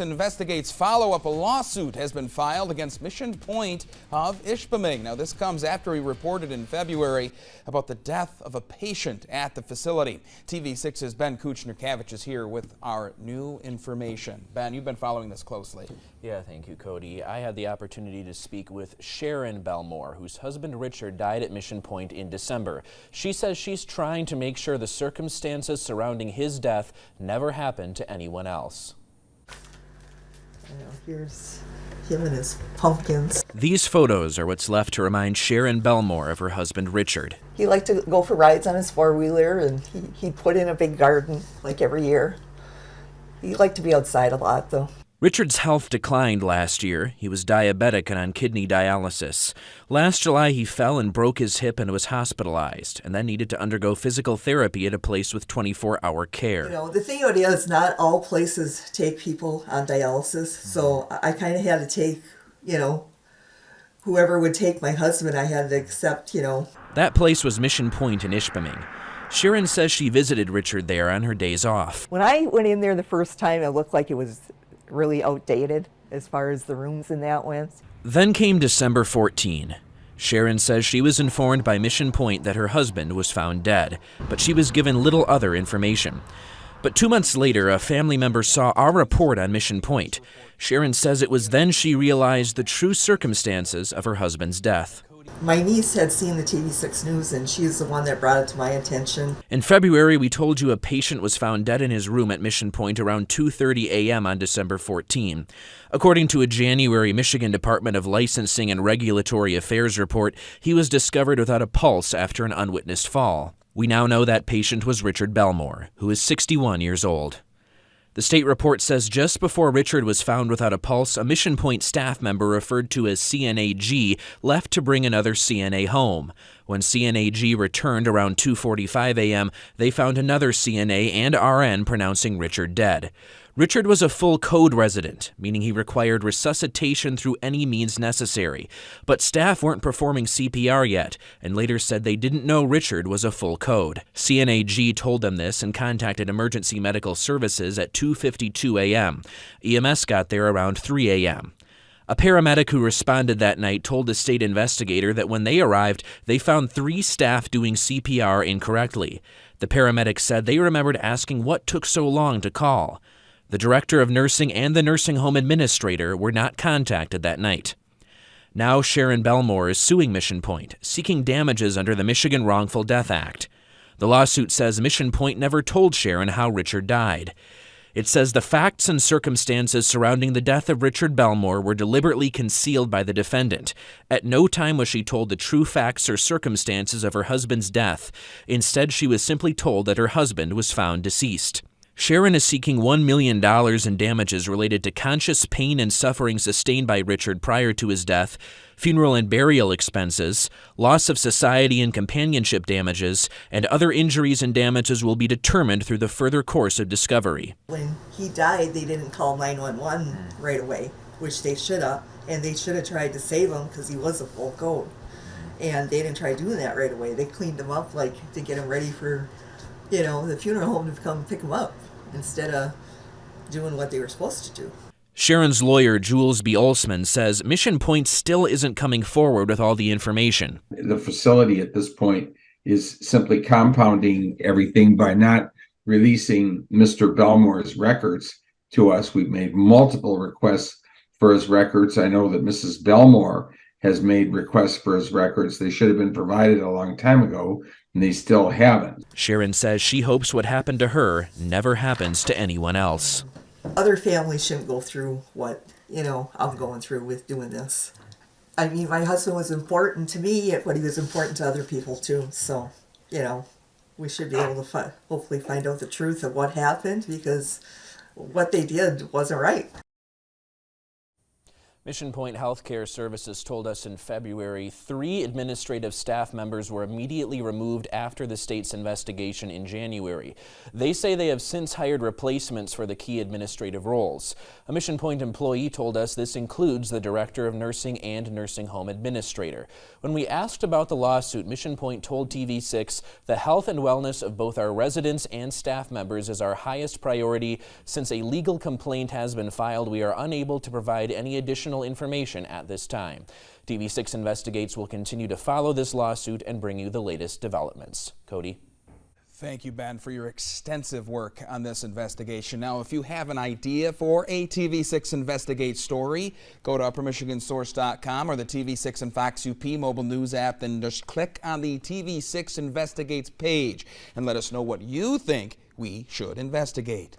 TV6 Investigates follow-up. A lawsuit has been filed against Mission Point of Ishpeming. Now, this comes after he reported in February about the death of a patient at the facility. TV6's Ben Kuchner-Kavich is here with our new information. Ben, you've been following this closely. Yeah, thank you, Cody. I had the opportunity to speak with Sharon Belmore, whose husband Richard died at Mission Point in December. She says she's trying to make sure the circumstances surrounding his death never happened to anyone else. Here's him and his pumpkins. These photos are what's left to remind Sharon Belmore of her husband Richard. He liked to go for rides on his four-wheeler, and he'd put in a big garden like every year. He liked to be outside a lot, though. Richard's health declined last year. He was diabetic and on kidney dialysis. Last July, he fell and broke his hip and was hospitalized, and then needed to undergo physical therapy at a place with 24-hour care. You know, the thing about it is not all places take people on dialysis, so I kind of had to take, whoever would take my husband, I had to accept, That place was Mission Point in Ishpeming. Sharon says she visited Richard there on her days off. When I went in there the first time, it looked like it was really outdated as far as the rooms and that went. Then came December 14. Sharon says she was informed by Mission Point that her husband was found dead, but she was given little other information. But 2 months later, a family member saw our report on Mission Point. Sharon says it was then she realized the true circumstances of her husband's death. My niece had seen the TV6 News, and she's the one that brought it to my attention. In February, we told you a patient was found dead in his room at Mission Point around 2:30 a.m. on December 14. According to a January Michigan Department of Licensing and Regulatory Affairs report, he was discovered without a pulse after an unwitnessed fall. We now know that patient was Richard Belmore, who is 61 years old. The state report says just before Richard was found without a pulse, a Mission Point staff member referred to as CNAG left to bring another CNA home. When CNAG returned around 2:45 a.m., they found another CNA and RN pronouncing Richard dead. Richard was a full code resident, meaning he required resuscitation through any means necessary. But staff weren't performing CPR yet, and later said they didn't know Richard was a full code. CNAG told them this and contacted emergency medical services at 2:52 a.m. EMS got there around 3 a.m. A paramedic who responded that night told the state investigator that when they arrived, they found 3 staff doing CPR incorrectly. The paramedic said they remembered asking what took so long to call. The director of nursing and the nursing home administrator were not contacted that night. Now Sharon Belmore is suing Mission Point, seeking damages under the Michigan Wrongful Death Act. The lawsuit says Mission Point never told Sharon how Richard died. It says the facts and circumstances surrounding the death of Richard Belmore were deliberately concealed by the defendant. At no time was she told the true facts or circumstances of her husband's death. Instead, she was simply told that her husband was found deceased. Sharon is seeking $1 million in damages related to conscious pain and suffering sustained by Richard prior to his death, funeral and burial expenses, loss of society and companionship damages, and other injuries and damages will be determined through the further course of discovery. When he died, they didn't call 911 right away, which they should have, and they should have tried to save him because he was a full code. And they didn't try doing that right away. They cleaned him up to get him ready for the funeral home to come pick him up instead of doing what they were supposed to do. Sharon's lawyer, Jules B. Olsman, says Mission Point still isn't coming forward with all the information. The facility at this point is simply compounding everything by not releasing Mr. Belmore's records to us. We've made multiple requests for his records. I know that Mrs. Belmore has made requests for his records. They should have been provided a long time ago, and they still haven't. Sharon says she hopes what happened to her never happens to anyone else. Other families shouldn't go through what, I'm going through with doing this. I mean, my husband was important to me, but he was important to other people too. So, we should be able to hopefully find out the truth of what happened, because what they did wasn't right. Mission Point Healthcare Services told us in February 3 administrative staff members were immediately removed after the state's investigation in January. They say they have since hired replacements for the key administrative roles. A Mission Point employee told us this includes the Director of Nursing and Nursing Home Administrator. When we asked about the lawsuit, Mission Point told TV6 the health and wellness of both our residents and staff members is our highest priority. Since a legal complaint has been filed, we are unable to provide any additional information at this time. TV6 Investigates will continue to follow this lawsuit and bring you the latest developments. Cody. Thank you, Ben, for your extensive work on this investigation. Now, if you have an idea for a TV6 Investigates story, go to uppermichigansource.com or the TV6 and Fox UP mobile news app, then just click on the TV6 Investigates page and let us know what you think we should investigate.